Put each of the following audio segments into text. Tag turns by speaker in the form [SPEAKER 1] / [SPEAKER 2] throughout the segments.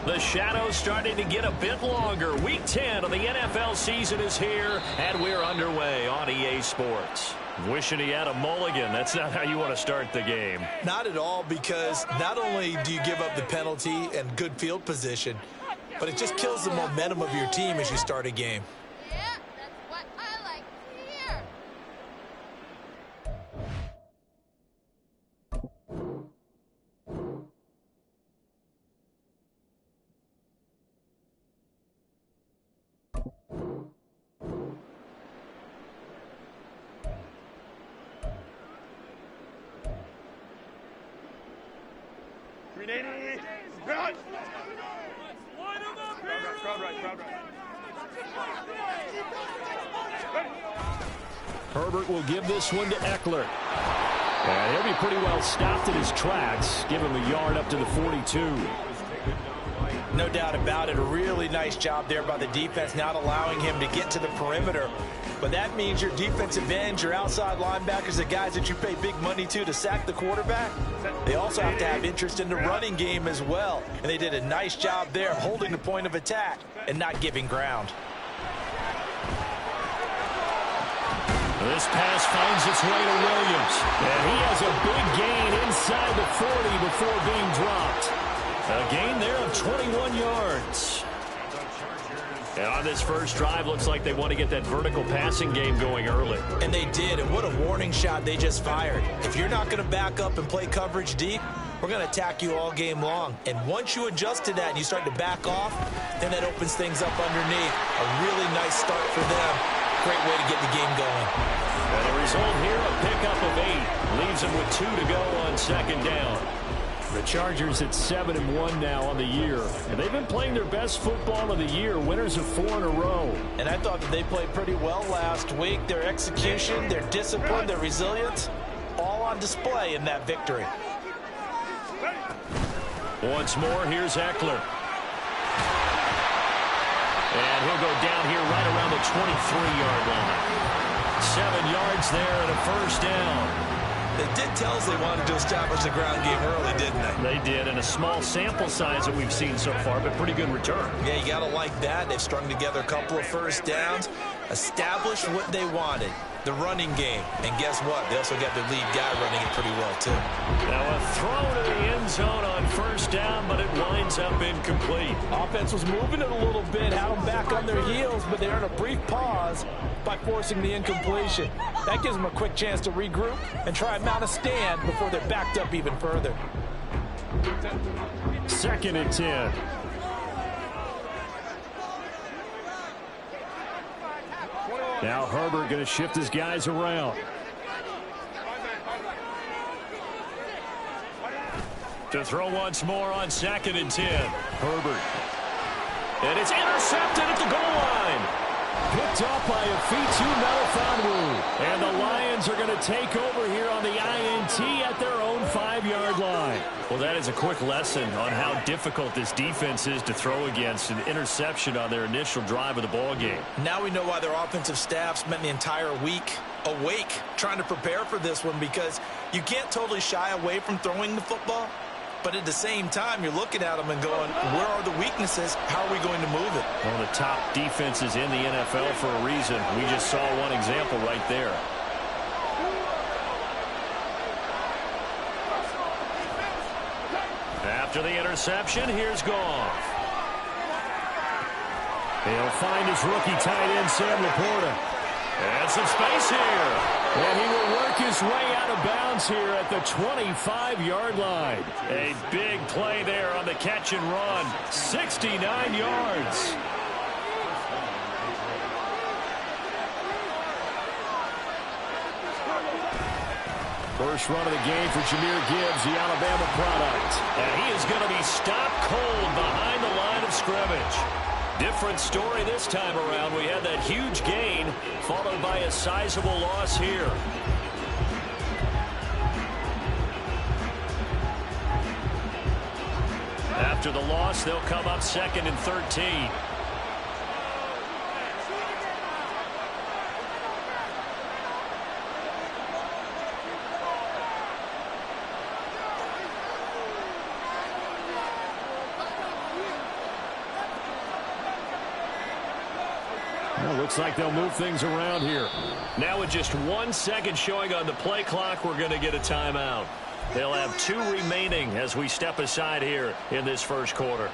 [SPEAKER 1] The shadow's starting to get a bit longer. Week 10 of the NFL season is here, and we're underway on EA Sports. Wishing he had a mulligan. That's not how you want to start the game.
[SPEAKER 2] Not at all, because not only do you give up the penalty and good field position, but it just kills the momentum of your team as you start a game.
[SPEAKER 3] Yeah, that's what I like to hear.
[SPEAKER 1] Herbert will give this one to Eckler. And he'll be pretty well stopped in his tracks. Give him a yard up to the 42.
[SPEAKER 2] No doubt about it. A really nice job there by the defense, not allowing him to get to the perimeter. But that means your defensive ends, your outside linebackers, the guys that you pay big money to sack the quarterback, they also have to have interest in the running game as well. And they did a nice job there of holding the point of attack and not giving ground.
[SPEAKER 1] This pass finds its way to Williams. And he has a big gain inside the 40 before being dropped. A gain there of 21 yards. And on this first drive, looks like they want to get that vertical passing game going early.
[SPEAKER 2] And they did, and what a warning shot they just fired. If you're not going to back up and play coverage deep, we're going to attack you all game long. And once you adjust to that and you start to back off, then that opens things up underneath. A really nice start for them. Great way to get the game going.
[SPEAKER 1] And the result here, a pickup of 8. Leaves them with 2 to go on second down. The Chargers at 7-1 now on the year. And they've been playing their best football of the year, winners of 4 in a row.
[SPEAKER 2] And I thought that they played pretty well last week. Their execution, their discipline, their resilience, all on display in that victory.
[SPEAKER 1] Once more, here's Eckler. And he'll go down here right around the 23-yard line. 7 yards there and a first down.
[SPEAKER 2] They did tell us they wanted to establish the ground game early, didn't they?
[SPEAKER 1] They did, and a small sample size that we've seen so far, but pretty good return.
[SPEAKER 2] Yeah, you got to like that. They've strung together a couple of first downs, established what they wanted, the running game. And guess what? They also got their lead guy running it pretty well, too.
[SPEAKER 1] Now a throw to the end zone on first down, but it winds up incomplete.
[SPEAKER 2] Offense was moving it a little bit, had them back on their heels, but they earned a brief pause by forcing the incompletion. That gives them a quick chance to regroup and try and mount a stand before they're backed up even further.
[SPEAKER 1] 2nd and 10. Now Herbert going to shift his guys around. To throw once more on 2nd and 10. Herbert. And it's intercepted at the goal line. Picked up by a Fitu Melifonwu. And the Lions are going to take over here on the INT at their own 5-yard line. Well, that is a quick lesson on how difficult this defense is to throw against. An interception on their initial drive of the ball game.
[SPEAKER 2] Now we know why their offensive staff spent the entire week awake trying to prepare for this one, because you can't totally shy away from throwing the football. But at the same time, you're looking at them and going, where are the weaknesses? How are we going to move it?
[SPEAKER 1] One of the top defenses in the NFL for a reason. We just saw one example right there. After the interception, here's Goff. He'll find his rookie tight end, Sam Laporta. And some space here. And he will work his way out of bounds here at the 25-yard line. A big play there on the catch and run. 69 yards. First run of the game for Jahmyr Gibbs, the Alabama product. And he is going to be stopped cold behind the line of scrimmage. Different story this time around. We had that huge gain, followed by a sizable loss here. After the loss, they'll come up 2nd and 13. Looks like they'll move things around here. Now with just 1 second showing on the play clock, we're going to get a timeout. They'll have 2 remaining as we step aside here in this first quarter.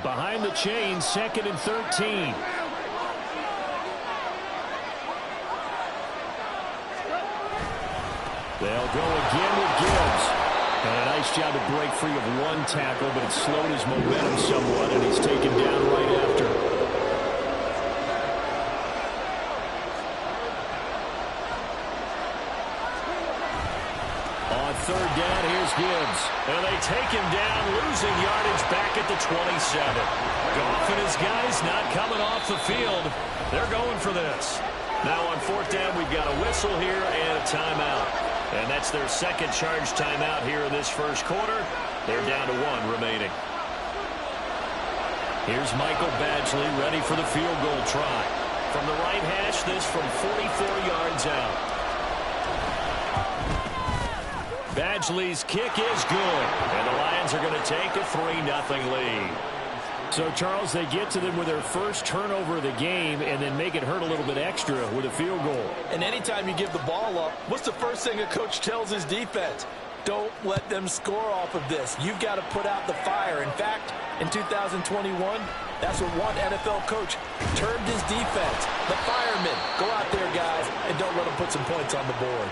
[SPEAKER 1] Behind the chains, 2nd and 13. They'll go again with Gibbs. And a nice job to break free of 1 tackle, but it slowed his momentum somewhat, and he's taken down right after. On 3rd down, here's Gibbs. And they take him down, losing yardage back at the 27. Goff and his guys not coming off the field. They're going for this. Now on 4th down, we've got a whistle here and a timeout. And that's their 2nd charge timeout here in this first quarter. They're down to 1 remaining. Here's Michael Badgley ready for the field goal try. From the right hash, this from 44 yards out. Badgley's kick is good. And the Lions are going to take a 3-0 lead. So, Charles, they get to them with their first turnover of the game and then make it hurt a little bit extra with a field goal.
[SPEAKER 2] And anytime you give the ball up, what's the first thing a coach tells his defense? Don't let them score off of this. You've got to put out the fire. In fact, in 2021, that's what one NFL coach termed his defense. The firemen. Go out there, guys, and don't let them put some points on the board.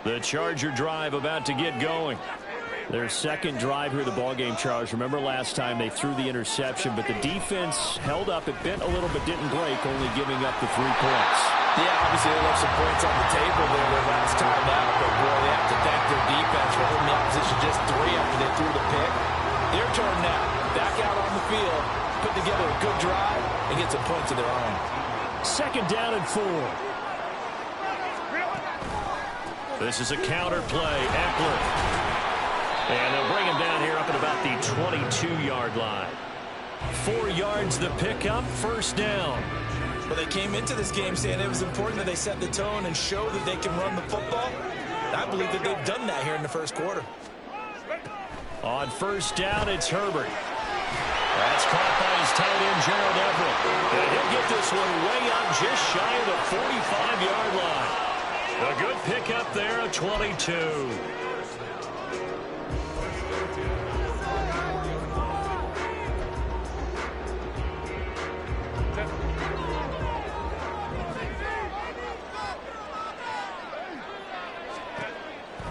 [SPEAKER 1] The Charger drive about to get going. Their 2nd drive here of the ballgame, Charles. Remember last time they threw the interception, but the defense held up. It bent a little but didn't break, only giving up the 3 points.
[SPEAKER 2] Yeah, obviously they left some points on the table there their last time out, but boy, they have to thank their defense for holding the opposition just 3 after they threw the pick. Their turn now. Back out on the field, put together a good drive, and get some points of their own.
[SPEAKER 1] 2nd down and 4. This is a counter play. Eckler. And they'll bring him down here up at about the 22-yard line. 4 yards the pickup, 1st down.
[SPEAKER 2] Well, they came into this game saying it was important that they set the tone and show that they can run the football. I believe that they've done that here in the first quarter.
[SPEAKER 1] On 1st down, it's Herbert. That's caught by his tight end, Gerald Everett. And he'll get this one way up just shy of the 45-yard line. A good pickup there at 22.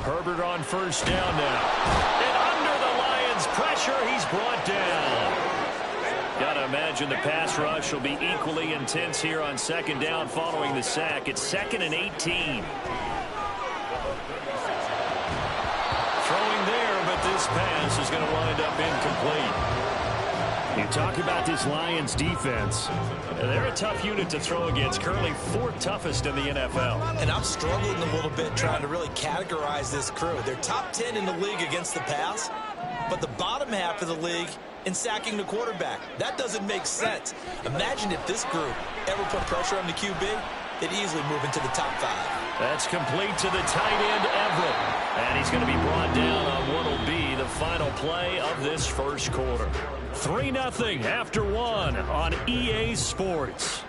[SPEAKER 1] Herbert on 1st down now. And under the Lions' pressure, he's brought down. Got to imagine the pass rush will be equally intense here on 2nd down following the sack. It's 2nd and 18. Throwing there, but this pass is going to wind up incomplete. You talk about this Lions defense. They're a tough unit to throw against, currently 4th toughest in the NFL.
[SPEAKER 2] And I'm struggling a little bit trying to really categorize this crew. They're top 10 in the league against the pass, but the bottom half of the league in sacking the quarterback. That doesn't make sense. Imagine if this group ever put pressure on the QB, they'd easily move into the top 5.
[SPEAKER 1] That's complete to the tight end, Everett. And he's going to be brought down on what will be the final play of this first quarter. 3-0 after 1 on EA Sports.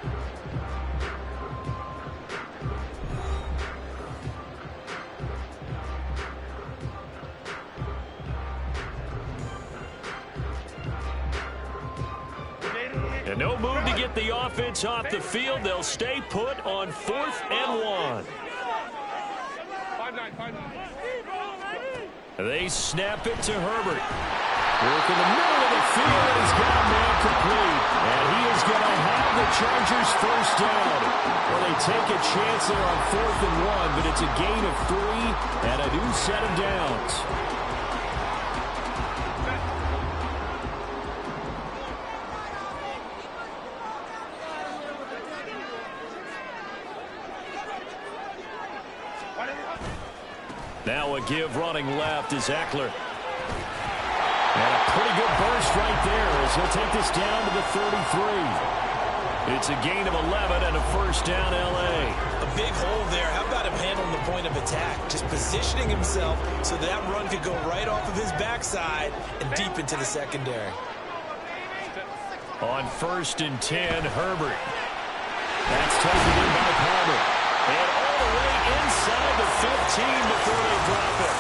[SPEAKER 1] And no move to get the offense off the field. They'll stay put on 4th and 1. They snap it to Herbert. Work in the middle of the field, and he's got a man complete. And he is going to have the Chargers 1st down. Well, they take a chance there on 4th and 1, but it's a gain of 3 and a new set of downs. Now a give running left is Eckler. And a pretty good burst right there as he'll take this down to the 33. It's a gain of 11 and a first down, L.A.
[SPEAKER 2] A big hole there. How about him handling the point of attack? Just positioning himself so that run could go right off of his backside and deep into the secondary.
[SPEAKER 1] On 1st and 10, Herbert. That's taken in by Palmer. And all the way inside the 15 before they drop it.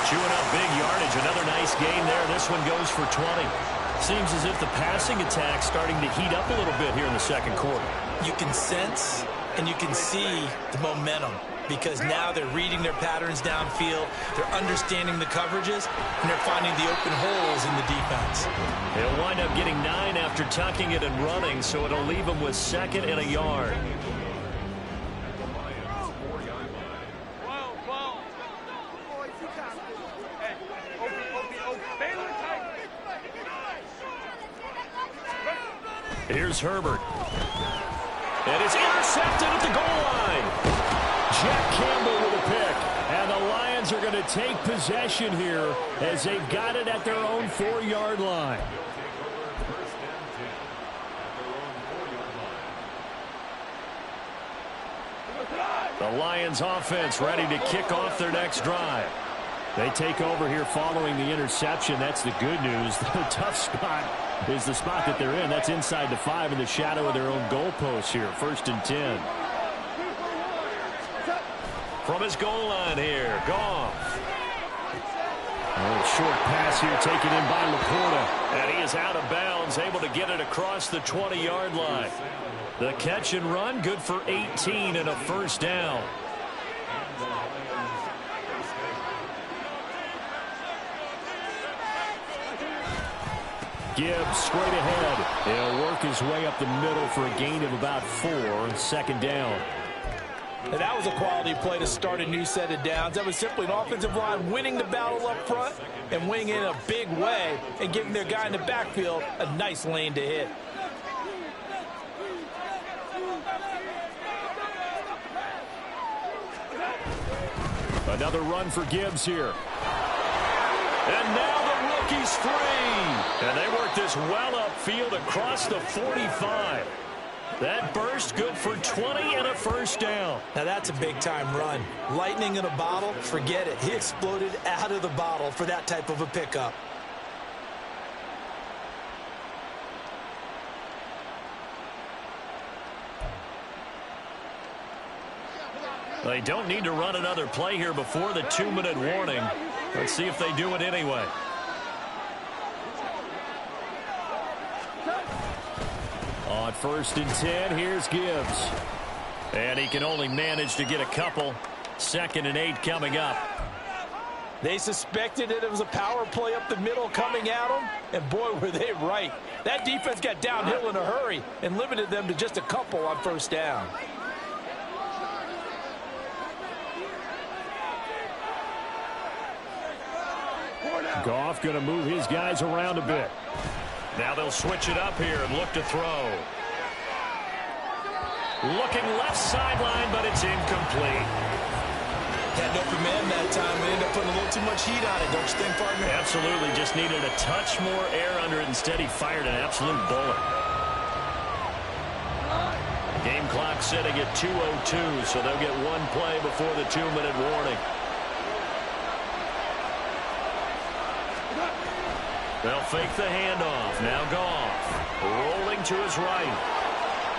[SPEAKER 1] Chewing up big yardage. Another nice gain there. This one goes for 20. Seems as if the passing attack's starting to heat up a little bit here in the second quarter.
[SPEAKER 2] You can sense and you can see the momentum because now they're reading their patterns downfield. They're understanding the coverages, and they're finding the open holes in the defense.
[SPEAKER 1] They'll wind up getting 9 after tucking it and running, so it'll leave them with 2nd and a yard. Here's Herbert. And it's intercepted at the goal line. Jack Campbell with a pick. And the Lions are going to take possession here as they've got it at their own 4-yard line. The Lions offense ready to kick off their next drive. They take over here following the interception. That's the good news. The tough spot is the spot that they're in. That's inside the 5 in the shadow of their own goalpost here. 1st and 10. From his goal line here, Goff. A short pass here taken in by Laporta. And he is out of bounds, able to get it across the 20-yard line. The catch and run, good for 18 and a first down. Gibbs straight ahead. He'll work his way up the middle for a gain of about 4, 2nd down.
[SPEAKER 2] And that was a quality play to start a new set of downs. That was simply an offensive line winning the battle up front and winning in a big way and giving their guy in the backfield a nice lane to hit.
[SPEAKER 1] Another run for Gibbs here. And now the rookie's free. And they work this well upfield across the 45. That burst good for 20 and a first down.
[SPEAKER 2] Now that's a big-time run. Lightning in a bottle, forget it. He exploded out of the bottle for that type of a pickup.
[SPEAKER 1] They don't need to run another play here before the 2-minute warning. Let's see if they do it anyway. On 1st and 10, here's Gibbs. And he can only manage to get a couple. 2nd and 8 coming up.
[SPEAKER 2] They suspected that it was a power play up the middle coming at them, and boy, were they right. That defense got downhill in a hurry and limited them to just a couple on 1st down.
[SPEAKER 1] Goff going to move his guys around a bit. Now they'll switch it up here and look to throw. Looking left sideline, but it's incomplete.
[SPEAKER 2] Had no Pman that time. They ended up putting a little too much heat on it, don't you think, partner?
[SPEAKER 1] Absolutely. Just needed a touch more air under it. Instead, he fired an absolute bullet. Game clock sitting at 2:02, so they'll get one play before the 2-minute warning. They'll fake the handoff. Now Goff rolling to his right.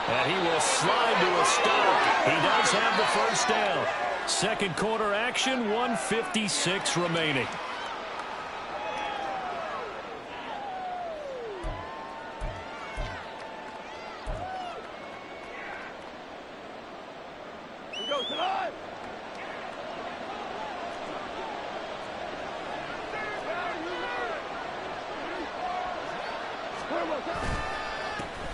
[SPEAKER 1] And he will slide to a stop. He does have the first down. Second quarter action, 1:56 remaining.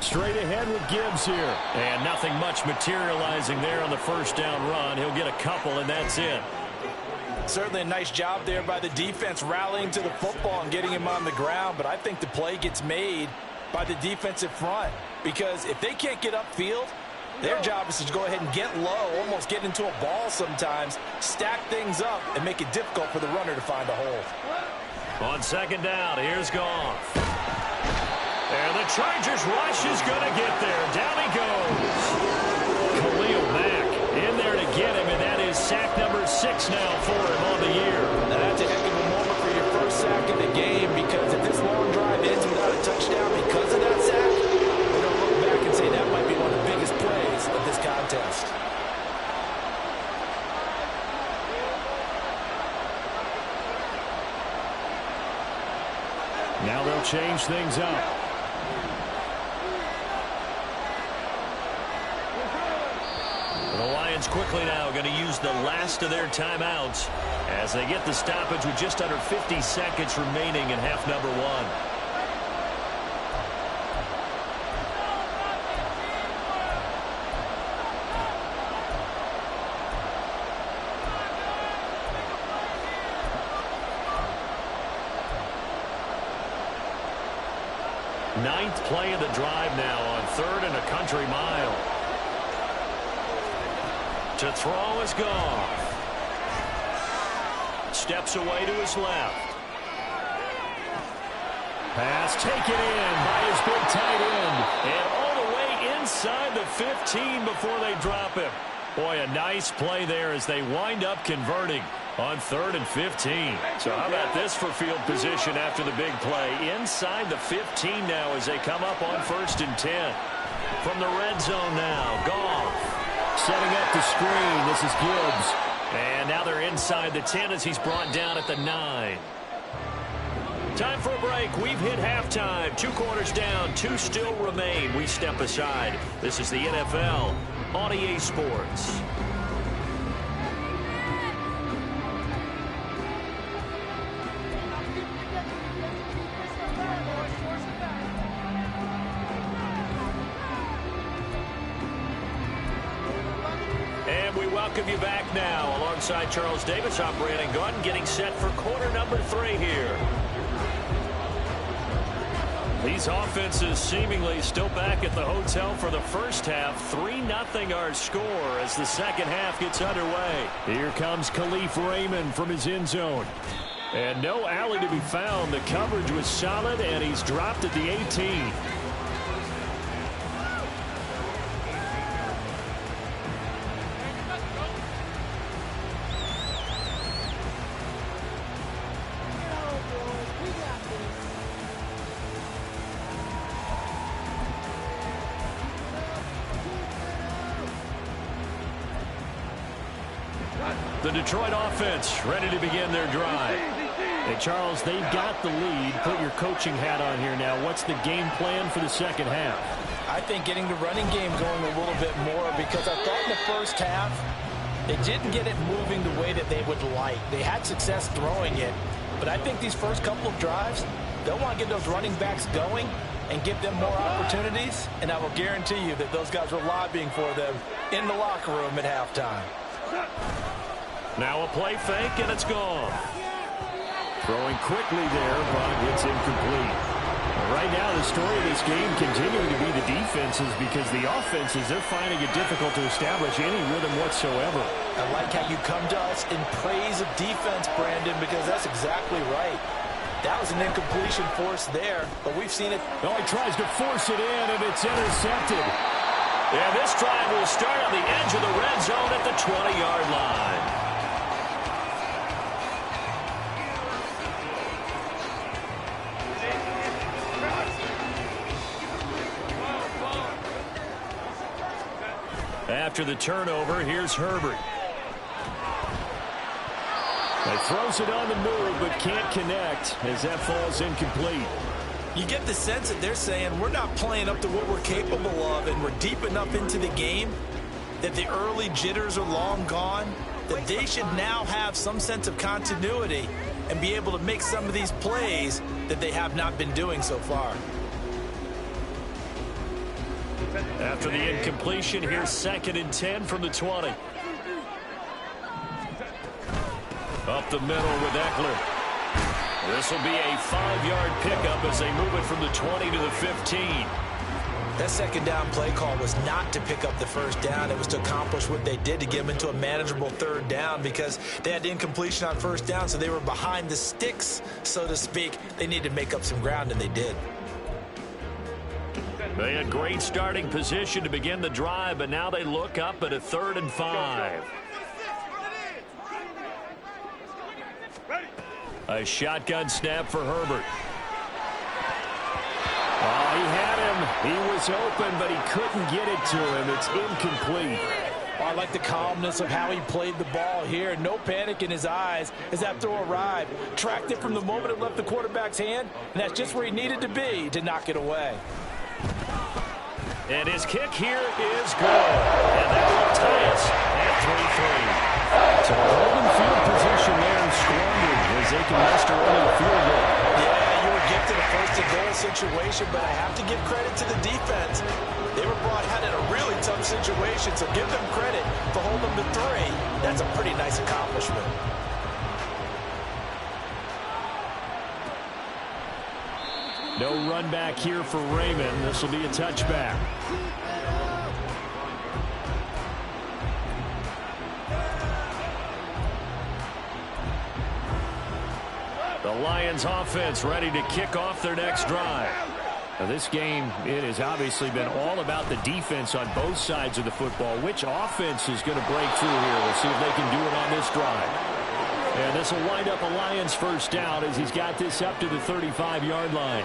[SPEAKER 1] Straight ahead with Gibbs here. And nothing much materializing there on the first down run. He'll get a couple, and that's it.
[SPEAKER 2] Certainly a nice job there by the defense rallying to the football and getting him on the ground. But I think the play gets made by the defensive front. Because if they can't get upfield, Their job is to go ahead and get low, almost get into a ball sometimes, stack things up, and make it difficult for the runner to find a hole.
[SPEAKER 1] On second down, here's Goff. And the Chargers rush is going to get there. Down he goes. Khalil Mack in there to get him, and that is sack number 6 now for him on the year.
[SPEAKER 2] Now that's a heck of a moment for your first sack of the game, because if this long drive ends without a touchdown because of that sack, we're going to look back and say that might be one of the biggest plays of this contest.
[SPEAKER 1] Now they'll change things up. The Lions quickly now going to use the last of their timeouts as they get the stoppage with just under 50 seconds remaining in half number 1. Ninth play of the drive now on 3rd and a country mile. To throw is Goff. Steps away to his left. Pass taken in by his big tight end. And all the way inside the 15 before they drop him. Boy, a nice play there as they wind up converting on 3rd and 15. So how about this for field position after the big play? Inside the 15 now as they come up on 1st and 10. From the red zone now, Goff setting up the screen. This is Gibbs. And now they're inside the 10 as he's brought down at the 9. Time for a break. We've hit halftime. 2 quarters down, 2 still remain. We step aside. This is the NFL on EA Sports. And we welcome you back now alongside Charles Davis, I'm Brandon Gunn, getting set for quarter number 3 here. These offenses seemingly still back at the hotel for the first half. 3-0 our score as the second half gets underway. Here comes Khalif Raymond from his end zone. And no alley to be found. The coverage was solid, and he's dropped at the 18. The Detroit offense ready to begin their drive. Hey, Charles, they've got the lead. Put your coaching hat on here now. What's the game plan for the second half?
[SPEAKER 2] I think getting the running game going a little bit more, because I thought in the first half they didn't get it moving the way that they would like. They had success throwing it, but I think these first couple of drives, they'll want to get those running backs going and give them more opportunities, and I will guarantee you that those guys were lobbying for them in the locker room at halftime.
[SPEAKER 1] Now a play fake, and it's gone. Throwing quickly there, but it's incomplete. Right now, the story of this game continuing to be the defenses, because the offenses, they're finding it difficult to establish any rhythm whatsoever.
[SPEAKER 2] I like how you come to us in praise of defense, Brandon, because that's exactly right. That was an incompletion force there, but we've seen it.
[SPEAKER 1] Oh, he tries to force it in, and it's intercepted. Yeah, this drive will start on the edge of the red zone at the 20-yard line. After the turnover, here's Herbert. He throws it on the move, but can't connect as that falls incomplete.
[SPEAKER 2] You get the sense that they're saying we're not playing up to what we're capable of, and we're deep enough into the game that the early jitters are long gone, that they should now have some sense of continuity and be able to make some of these plays that they have not been doing so far.
[SPEAKER 1] After the incompletion, here's 2nd and 10 from the 20. Up the middle with Eckler. This will be a 5-yard pickup as they move it from the 20 to the 15.
[SPEAKER 2] That second down play call was not to pick up the first down. It was to accomplish what they did, to get them into a manageable third down, because they had incompletion on first down, so they were behind the sticks, so to speak. They needed to make up some ground, and they did.
[SPEAKER 1] They had great starting position to begin the drive, but now they look up at a 3rd and 5. A shotgun snap for Herbert. Oh, he had him. He was open, but he couldn't get it to him. It's incomplete.
[SPEAKER 2] Oh, I like the calmness of how he played the ball here. No panic in his eyes as that throw arrived. Tracked it from the moment it left the quarterback's hand, and that's just where he needed to be to knock it away.
[SPEAKER 1] And his kick here is good. And that will tie us at 3-3. So holding field position there strongly as they can muster only a field goal.
[SPEAKER 2] Yeah, you were gifted a first-and-goal situation, but I have to give credit to the defense. They were brought out in a really tough situation, so give them credit to hold them to 3. That's a pretty nice accomplishment.
[SPEAKER 1] No run back here for Raymond. This will be a touchback. The Lions offense ready to kick off their next drive. Now this game, it has obviously been all about the defense on both sides of the football. Which offense is going to break through here? We'll see if they can do it on this drive. And this will wind up a Lions first down as he's got this up to the 35-yard line.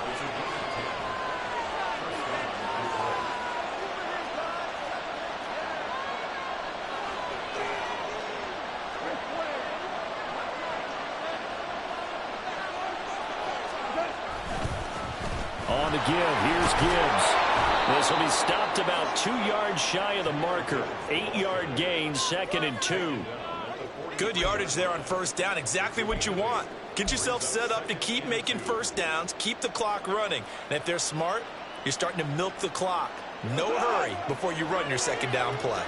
[SPEAKER 1] On the give, here's Gibbs. This will be stopped about 2 yards shy of the marker. 8-yard gain, 2nd and 2.
[SPEAKER 2] Good yardage there on first down. Exactly what you want. Get yourself set up to keep making first downs, keep the clock running. And if they're smart, you're starting to milk the clock. No hurry before you run your second down play.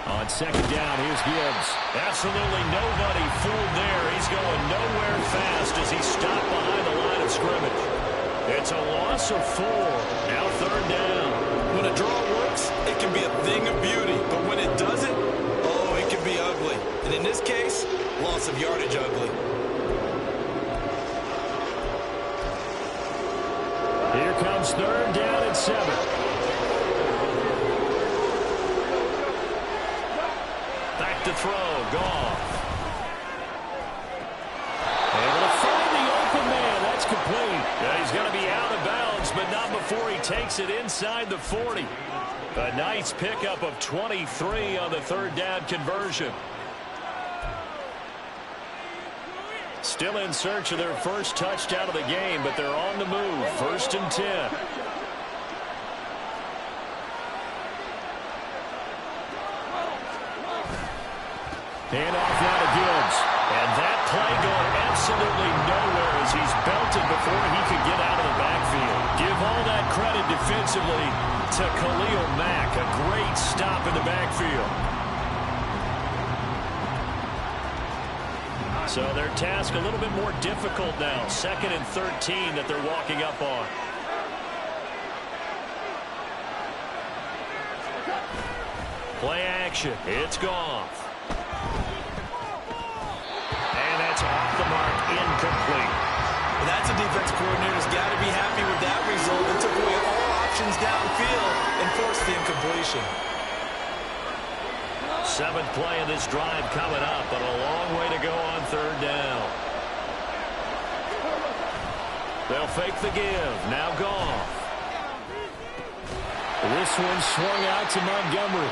[SPEAKER 1] On second down, here's Gibbs. Absolutely nobody fooled there. He's going nowhere fast as he's stopped behind the line of scrimmage. It's a loss of 4. Now 3rd down.
[SPEAKER 2] When a draw works, it can be a thing of beauty. But when it doesn't, oh, it can be ugly. And in this case, loss of yardage ugly.
[SPEAKER 1] Here comes 3rd down and 7. Back to throw, Goff. Able to find the open man. That's complete. Yeah, he's going to be out of bounds, but not before he takes it inside the 40. A nice pickup of 23 on the 3rd down conversion. Still in search of their first touchdown of the game, but they're on the move. 1st and 10. Handoff now to Gibbs. And that play going absolutely nowhere as he's belted before he could get out of the backfield. Give all that credit defensively to Khalil Mack. A great stop in the backfield. So their task a little bit more difficult now. 2nd and 13 that they're walking up on. Play action. It's Goff. And that's off the mark, incomplete.
[SPEAKER 2] Well, that's a defense coordinator's got to be happy with that result. It took away all options downfield and forced the incompletion.
[SPEAKER 1] 7th play of this drive coming up, but a long way to go on 3rd down. They'll fake the give. Now Goff. This one swung out to Montgomery.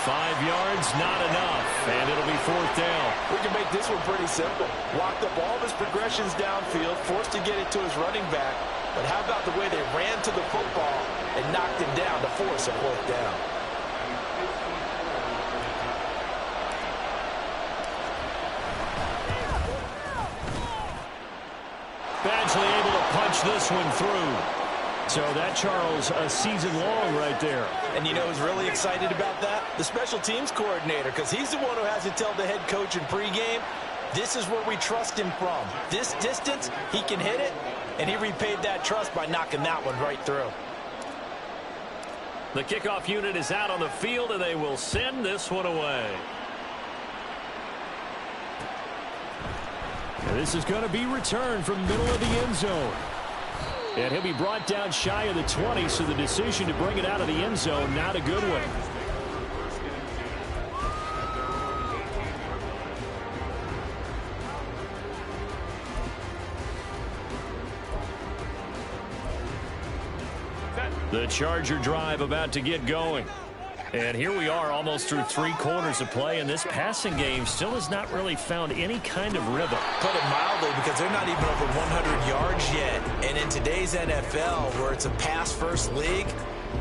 [SPEAKER 1] 5 yards, not enough, and it'll be 4th down.
[SPEAKER 2] We can make this one pretty simple. Locked up all of his progressions downfield, forced to get it to his running back. But how about the way they ran to the football and knocked him down to force a 4th down?
[SPEAKER 1] Badgley able to punch this one through. So that, Charles, a season long right there.
[SPEAKER 2] And you know who's really excited about that? The special teams coordinator, because he's the one who has to tell the head coach in pregame, This is where we trust him from. This distance, he can hit it, and he repaid that trust by knocking that one right through.
[SPEAKER 1] The kickoff unit is out on the field, and they will send this one away. And this is going to be returned from the middle of the end zone. And he'll be brought down shy of the 20, so the decision to bring it out of the end zone, not a good one. The Charger drive about to get going. And here we are almost through 3 quarters of play, and this passing game still has not really found any kind of rhythm.
[SPEAKER 2] Put it mildly, because they're not even over 100 yards yet. And in today's NFL, where it's a pass-first league,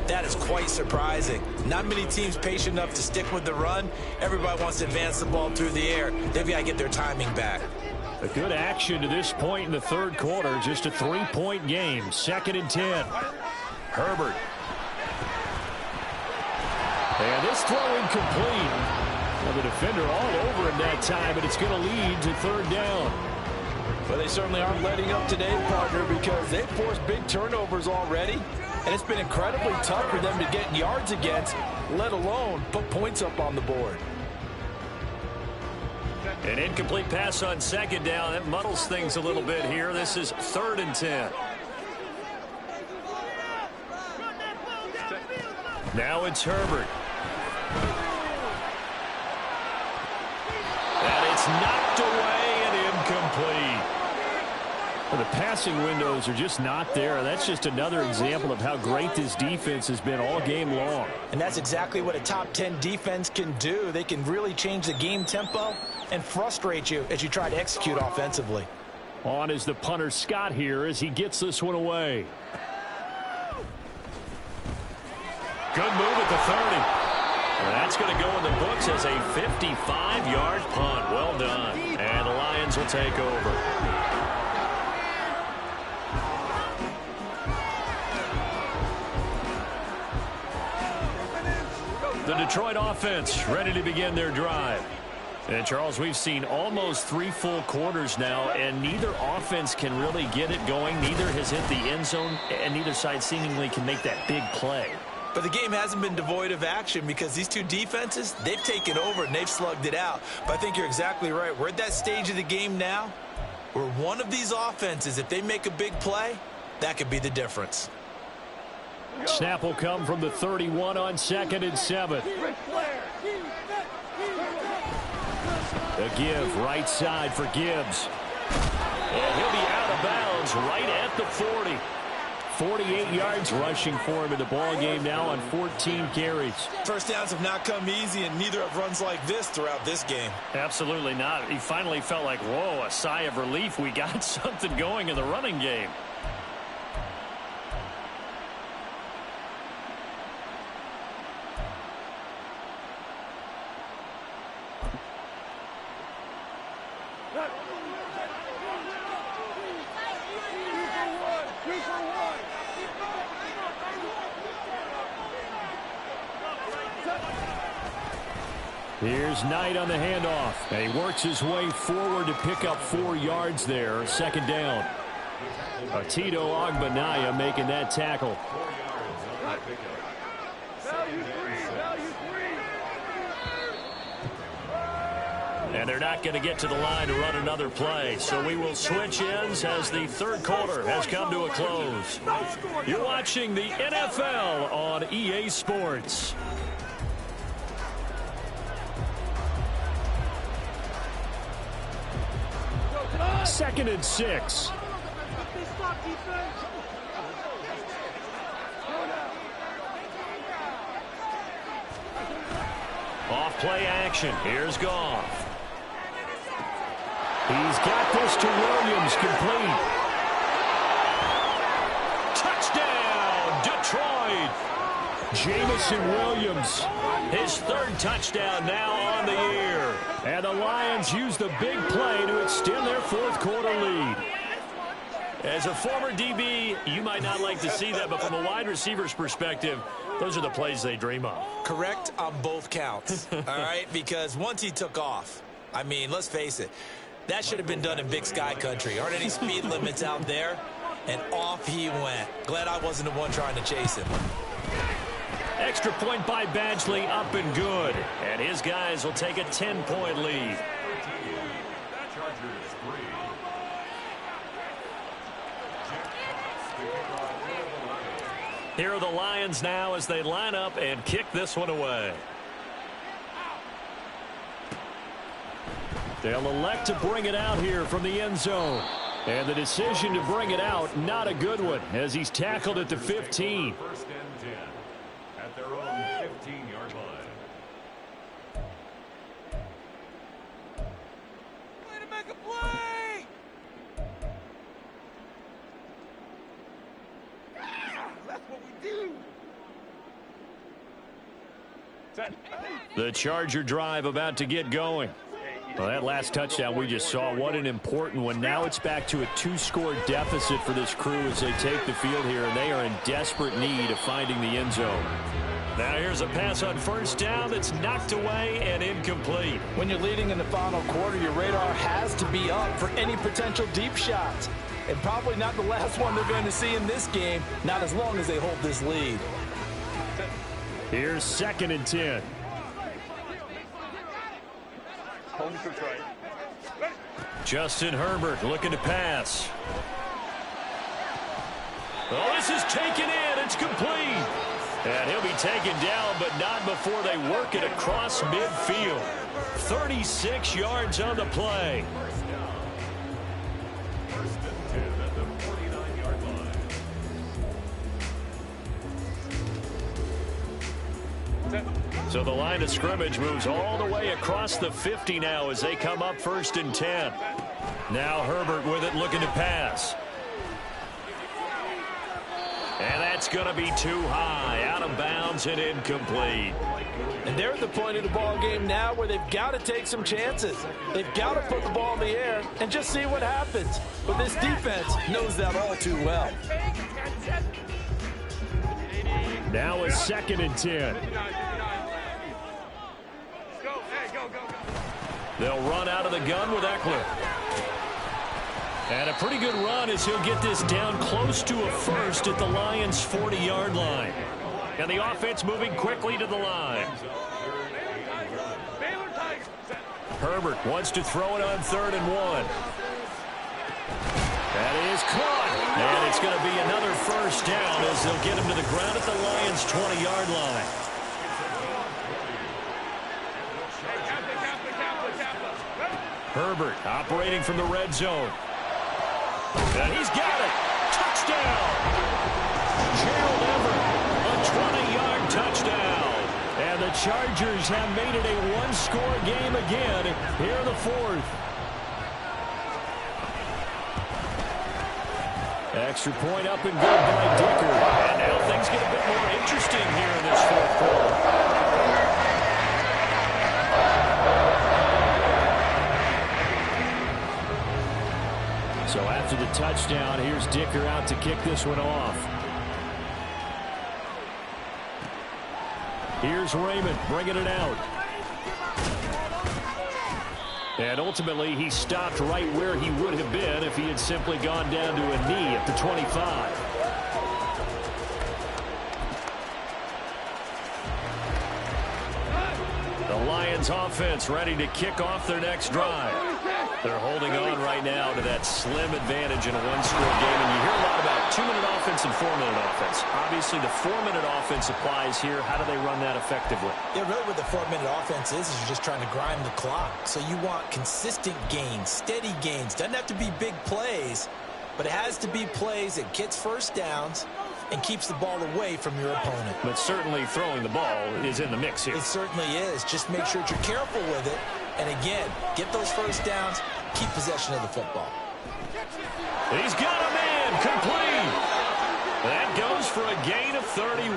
[SPEAKER 2] that is quite surprising. Not many teams patient enough to stick with the run. Everybody wants to advance the ball through the air. They've got to get their timing back.
[SPEAKER 1] A good action to this point in the third quarter. Just a 3-point game. 2nd and 10. Herbert. And this throw incomplete. Well, the defender all over him that time, but it's going to lead to 3rd down.
[SPEAKER 2] Well, they certainly aren't letting up today, partner, because they've forced big turnovers already, and it's been incredibly tough for them to get yards against, let alone put points up on the board.
[SPEAKER 1] An incomplete pass on 2nd down. That muddles things a little bit here. This is 3rd and 10. Now it's Herbert. And it's knocked away and incomplete. Well, the passing windows are just not there. That's just another example of how great this defense has been all game long.
[SPEAKER 2] And that's exactly what a top 10 defense can do. They can really change the game tempo and frustrate you as you try to execute offensively.
[SPEAKER 1] On is the punter Scott here as he gets this one away. Good move at the 30. Well, that's going to go in the books as a 55-yard punt. Well done. And the Lions will take over. The Detroit offense ready to begin their drive. And, Charles, we've seen almost 3 full quarters now, and neither offense can really get it going. Neither has hit the end zone, and neither side seemingly can make that big play.
[SPEAKER 2] But the game hasn't been devoid of action because these two defenses, they've taken over and they've slugged it out. But I think you're exactly right. We're at that stage of the game now where one of these offenses, if they make a big play, that could be the difference.
[SPEAKER 1] Snap will come from the 31 on 2nd and 7. A give right side for Gibbs. And he'll be out of bounds right at the 40. 48 yards rushing for him in the ball game now on 14 carries.
[SPEAKER 2] First downs have not come easy, and neither have runs like this throughout this game.
[SPEAKER 1] Absolutely not. He finally felt like, whoa, a sigh of relief. We got something going in the running game. Here's Knight on the handoff. And he works his way forward to pick up 4 yards there. 2nd down. Tito Agbanaya making that tackle. And they're not going to get to the line to run another play. So we will switch ends as the third quarter has come to a close. You're watching the NFL on EA Sports. Second and 6. Off play action. Here's Goff. He's got this to Williams, complete. Touchdown, Detroit. Jamison Williams, his 3rd touchdown now on the year. And the Lions use the big play to extend their 4th quarter lead. As a former DB, you might not like to see that, but from a wide receiver's perspective, those are the plays they dream of.
[SPEAKER 2] Correct on both counts, all right? Because once he took off, I mean, let's face it, That should have been done in Big Sky country. Aren't any speed limits out there? And off he went. Glad I wasn't the one trying to chase him.
[SPEAKER 1] Extra point by Badgley, up and good. And his guys will take a 10-point lead. Here are the Lions now as they line up and kick this one away. They'll elect to bring it out here from the end zone. And the decision to bring it out, not a good one, as he's tackled at the 15.
[SPEAKER 4] First and 10 at their own 15-yard line.
[SPEAKER 5] Way to make a play! That's what we do.
[SPEAKER 1] The Charger drive about to get going. Well, that last touchdown we just saw, what an important one. Now it's back to a 2-score deficit for this crew as they take the field here, and they are in desperate need of finding the end zone. Now here's a pass on first down that's knocked away and incomplete.
[SPEAKER 2] When you're leading in the final quarter, your radar has to be up for any potential deep shots. And probably not the last one they're going to see in this game, not as long as they hold this lead.
[SPEAKER 1] Here's 2nd and 10. Justin Herbert looking to pass. Oh, this is taken in. It's complete. And he'll be taken down, but not before they work it across midfield. 36 yards on the play.
[SPEAKER 4] First and 10 at the 49-yard line.
[SPEAKER 1] So the line of scrimmage moves all the way across the 50 now as they come up 1st and 10. Now Herbert with it looking to pass. And that's going to be too high, out of bounds and incomplete.
[SPEAKER 2] And they're at the point of the ball game now where they've got to take some chances. They've got to put the ball in the air and just see what happens. But this defense knows that all too well.
[SPEAKER 1] Now a 2nd and 10. They'll run out of the gun with Eckler. And a pretty good run as he'll get this down close to a first at the Lions' 40-yard line. And the offense moving quickly to the line. Herbert wants to throw it on 3rd and 1. That is caught. And it's going to be another first down as they'll get him to the ground at the Lions' 20-yard line. Herbert operating from the red zone. And he's got it. Touchdown. Gerald Everett, a 20-yard touchdown. And the Chargers have made it a one-score game again here in the 4th. Extra point up and good by Dicker. And now things get a bit more interesting here in this 4th quarter. So after the touchdown, here's Dicker out to kick this one off. Here's Raymond bringing it out. And ultimately, he stopped right where he would have been if he had simply gone down to a knee at the 25. The Lions offense ready to kick off their next drive. They're holding on right now to that slim advantage in a one-score game. And you hear a lot about 2-minute offense and 4-minute offense. Obviously, the 4-minute offense applies here. How do they run that effectively?
[SPEAKER 2] Yeah, really what the 4-minute offense is you're just trying to grind the clock. So you want consistent gains, steady gains. Doesn't have to be big plays, but it has to be plays that gets first downs and keeps the ball away from your opponent.
[SPEAKER 1] But certainly throwing the ball is in the mix here.
[SPEAKER 2] It certainly is. Just make sure that you're careful with it. And again, get those first downs, keep possession of the football.
[SPEAKER 1] He's got a man, complete. That goes for a gain of 31.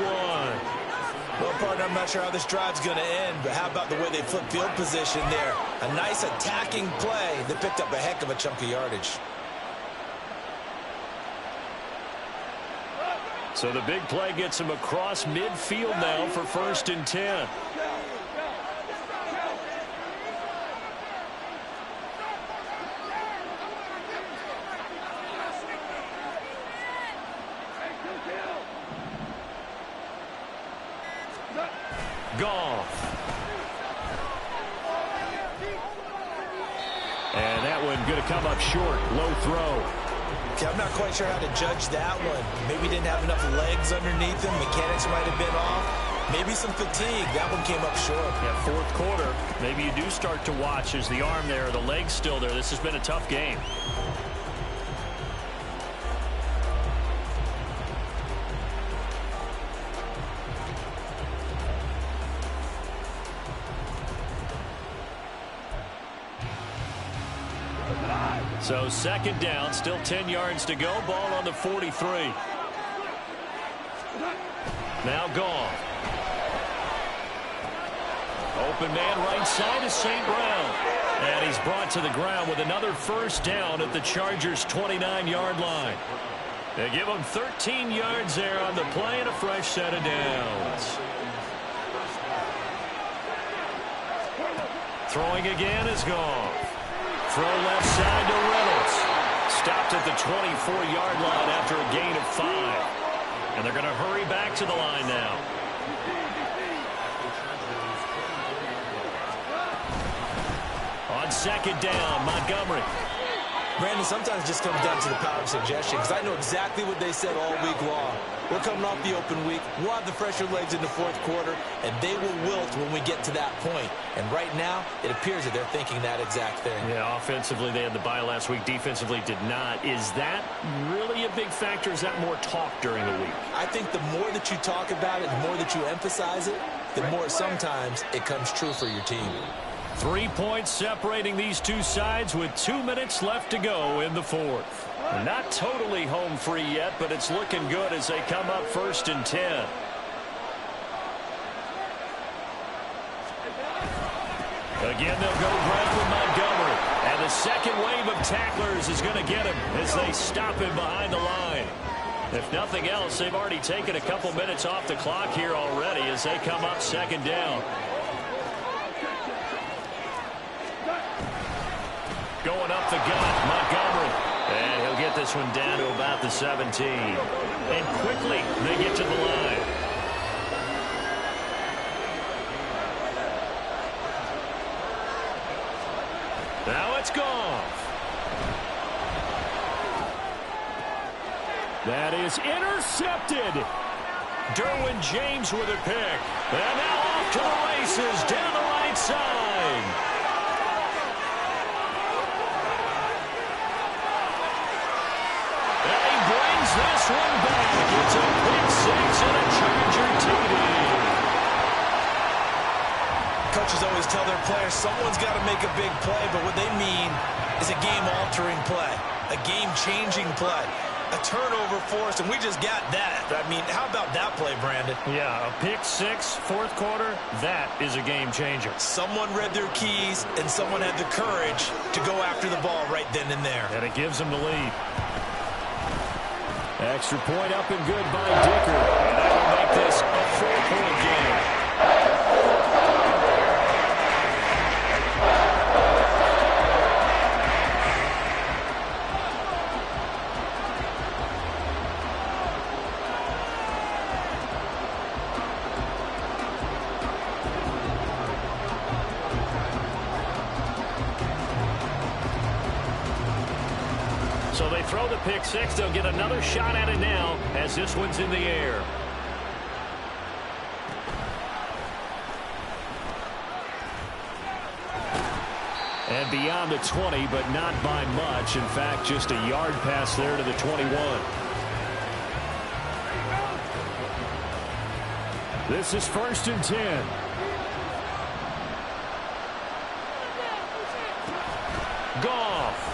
[SPEAKER 2] Well, partner, I'm not sure how this drive's going to end, but how about the way they flip field position there? A nice attacking play that picked up a heck of a chunk of yardage.
[SPEAKER 1] So the big play gets him across midfield now for 1st and 10. Goff. And that one going to come up short. Low throw.
[SPEAKER 2] Okay, I'm not quite sure how to judge that one. Maybe didn't have enough legs underneath him. Mechanics might have been off. Maybe some fatigue. That one came up short.
[SPEAKER 1] Yeah, fourth quarter. Maybe you do start to watch as the arm there, the leg's still there. This has been a tough game. So second down, still 10 yards to go. Ball on the 43. Now Goff. Open man right side is St. Brown. And he's brought to the ground with another first down at the Chargers' 29-yard line. They give him 13 yards there on the play and a fresh set of downs. Throwing again is Goff. Throw left side to Reynolds. Stopped at the 24-yard line after a gain of 5. And they're going to hurry back to the line now. On second down, Montgomery.
[SPEAKER 2] Brandon, sometimes it just comes down to the power of suggestion, because I know exactly what they said all week long. We're coming off the open week. We'll have the fresher legs in the fourth quarter, and they will wilt when we get to that point. And right now, it appears that they're thinking that exact thing.
[SPEAKER 1] Yeah, offensively, they had the bye last week. Defensively, did not. Is that really a big factor? Is that more talk during the week?
[SPEAKER 2] I think the more that you talk about it, the more that you emphasize it, the more sometimes it comes true for your team.
[SPEAKER 1] 3 points separating these two sides with 2 minutes left to go in the fourth. Not totally home free yet, but it's looking good as they come up 1st and 10. Again, they'll go ground with Montgomery. And the second wave of tacklers is going to get him as they stop him behind the line. If nothing else, they've already taken a couple minutes off the clock here already as they come up 2nd down. Going up the gut, Montgomery. And he'll get this one down to about the 17. And quickly, they get to the line. Now it's Goff. That is intercepted. Derwin James with a pick. And now off to the races down the right side. This one back. It's a pick 6 and a Charger TD.
[SPEAKER 2] Coaches always tell their players someone's got to make a big play, but what they mean is a game-altering play, a game-changing play, a turnover forced, and we just got that. I mean, how about that play, Brandon?
[SPEAKER 1] Yeah, a pick 6, fourth quarter, that is a game-changer.
[SPEAKER 2] Someone read their keys, and someone had the courage to go after the ball right then and there.
[SPEAKER 1] And it gives them the lead. Extra point up and good by Dicker. And that will make this a 4-point game. So they throw the pick 6. They'll get another shot at it now as this one's in the air. And beyond the 20, but not by much. In fact, just a yard pass there to the 21. This is 1st and 10. Goff.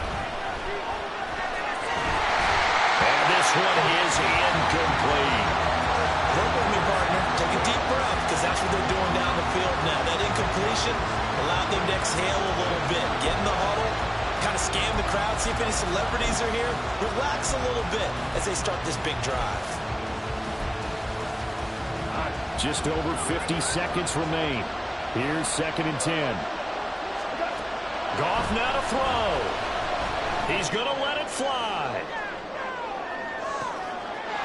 [SPEAKER 1] This one is incomplete.
[SPEAKER 2] Work with me, partner. Take a deep breath, because that's what they're doing down the field now. That incompletion allowed them to exhale a little bit. Get in the huddle, kind of scan the crowd, see if any celebrities are here. Relax a little bit as they start this big drive.
[SPEAKER 1] Just over 50 seconds remain. Here's 2nd and 10. Goff now to throw. He's going to let it fly.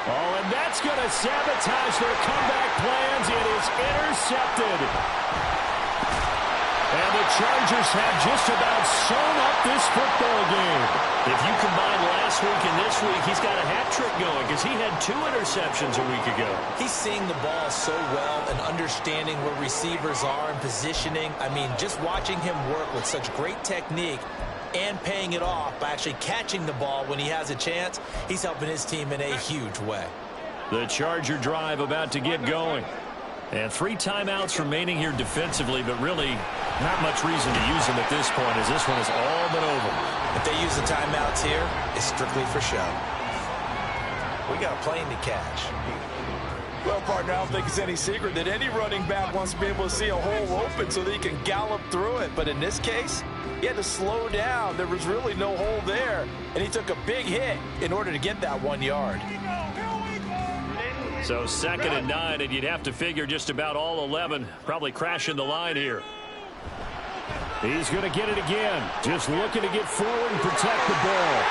[SPEAKER 1] Oh, and that's going to sabotage their comeback plans. It is intercepted. And the Chargers have just about sewn up this football game. If you combine last week and this week, he's got a hat trick going because he had 2 interceptions a week ago.
[SPEAKER 2] He's seeing the ball so well and understanding where receivers are and positioning. I mean, just watching him work with such great technique and paying it off by actually catching the ball when he has a chance, he's helping his team in a huge way.
[SPEAKER 1] The Charger drive about to get going. And 3 timeouts remaining here defensively, but really not much reason to use them at this point as this one has all been over.
[SPEAKER 2] If they use the timeouts here, it's strictly for show. We got a plane to catch.
[SPEAKER 5] Well, partner, I don't think it's any secret that any running back wants to be able to see a hole open so that he can gallop through it. But in this case, he had to slow down. There was really no hole there, and he took a big hit in order to get that 1 yard.
[SPEAKER 1] So 2nd and 9, and you'd have to figure just about all 11 probably crashing the line here. He's going to get it again. Just looking to get forward and protect the ball.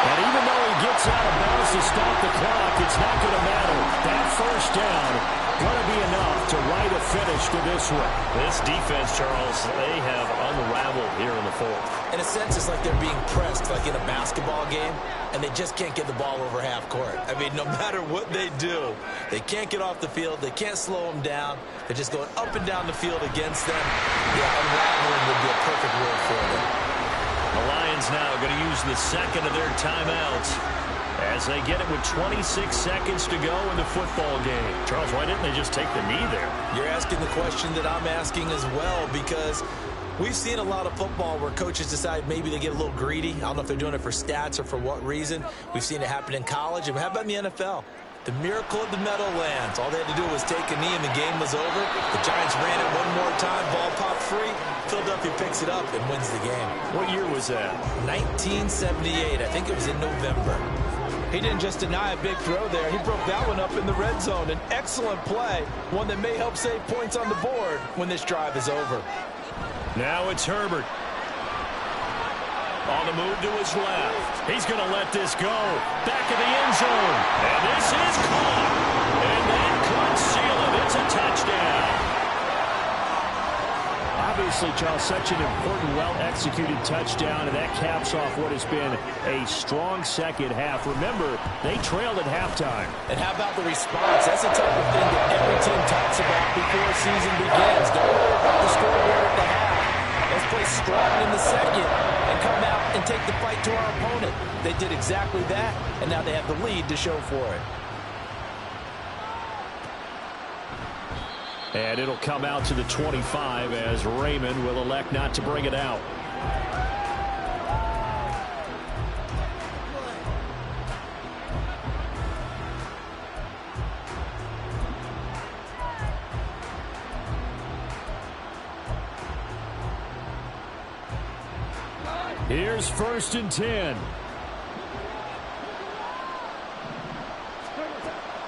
[SPEAKER 1] And even though he gets out of bounds to stop the clock, it's not going to matter. That first down going to be enough to write a finish to this one. This defense, Charles, they have unraveled here in the 4th.
[SPEAKER 2] In a sense, it's like they're being pressed like in a basketball game, and they just can't get the ball over half court. I mean, no matter what they do, they can't get off the field. They can't slow them down. They're just going up and down the field against them. Yeah, unraveling would be a perfect word for them.
[SPEAKER 1] The Lions now going to use the 2nd of their timeouts as they get it with 26 seconds to go in the football game. Charles, why didn't they just take the knee there?
[SPEAKER 2] You're asking the question that I'm asking as well, because we've seen a lot of football where coaches decide maybe they get a little greedy. I don't know if they're doing it for stats or for what reason. We've seen it happen in college. And how about in the NFL? The miracle of the Meadowlands. All they had to do was take a knee and the game was over. The Giants ran it one more time. Ball popped free. Philadelphia picks it up and wins the game.
[SPEAKER 1] What year was that?
[SPEAKER 2] 1978. I think it was in November.
[SPEAKER 5] He didn't just deny a big throw there. He broke that one up in the red zone. An excellent play, one that may help save points on the board when this drive is over.
[SPEAKER 1] Now it's Herbert. On the move to his left. He's going to let this go. Back of the end zone. And this is caught. And that could seal it. It's a touchdown. Obviously, Charles, such an important, well-executed touchdown, and that caps off what has been a strong second half. Remember, they trailed at halftime.
[SPEAKER 2] And how about the response? That's the type of thing that every team talks about before the season begins. Don't worry about the scoreboard at the half. Let's play strong in the second and come out and take the fight to our opponent. They did exactly that, and now they have the lead to show for it.
[SPEAKER 1] And it'll come out to the 25 as Raymond will elect not to bring it out. Here's 1st and 10.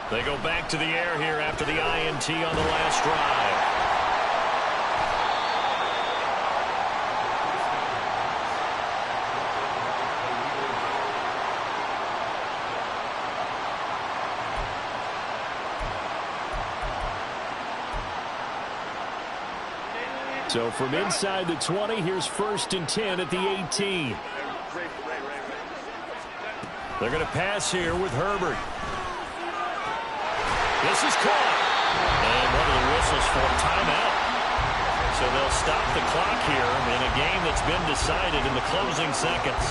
[SPEAKER 1] They go back to the air here after the INT on the last drive. So from inside the 20, here's 1st and 10 at the 18. They're going to pass here with Herbert. This is caught. And one of the whistles for a timeout. So they'll stop the clock here in a game that's been decided in the closing seconds.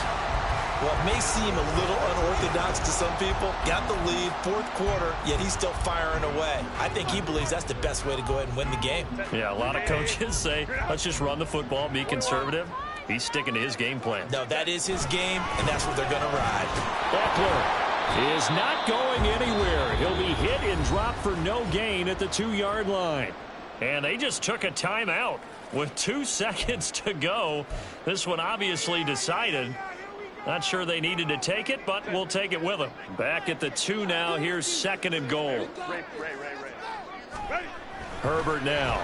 [SPEAKER 2] Well, it may seem a little unorthodox to some people. Got the lead, 4th quarter, yet he's still firing away. I think he believes that's the best way to go ahead and win the game.
[SPEAKER 1] Yeah, a lot of coaches say, let's just run the football, be conservative. He's sticking to his game plan.
[SPEAKER 2] No, that is his game, and that's what they're going to ride.
[SPEAKER 1] Eckler is not going anywhere. He'll be hit and dropped for no gain at the 2-yard line. And they just took a timeout with 2 seconds to go. This one obviously decided. Not sure they needed to take it, but we'll take it with them. Back at the 2 now. Here's 2nd and goal. Herbert now.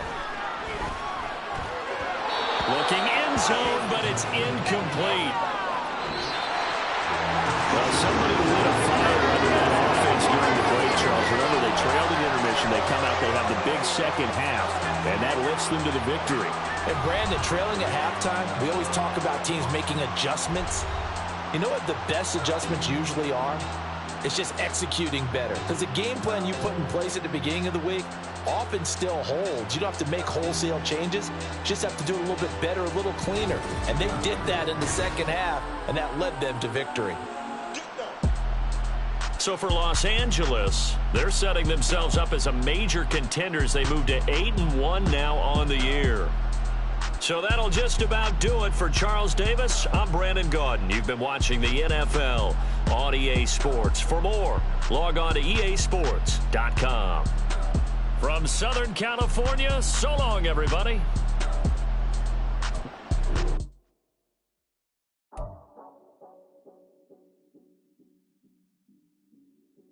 [SPEAKER 1] Looking end zone, but it's incomplete. Well, somebody lit a fire under that offense, Remember, they trailed in intermission. They come out, they have the big second half, and that lifts them to the victory.
[SPEAKER 2] And Brandon, trailing at halftime, we always talk about teams making adjustments. You know what the best adjustments usually are? It's just executing better. Because the game plan you put in place at the beginning of the week often still holds. You don't have to make wholesale changes. You just have to do it a little bit better, a little cleaner. And they did that in the second half, and that led them to victory.
[SPEAKER 1] So for Los Angeles, they're setting themselves up as a major contender as they move to 8-1 now on the year. So that'll just about do it for Charles Davis. I'm Brandon Gaudin. You've been watching the NFL on EA Sports. For more, log on to easports.com. From Southern California, so long, everybody.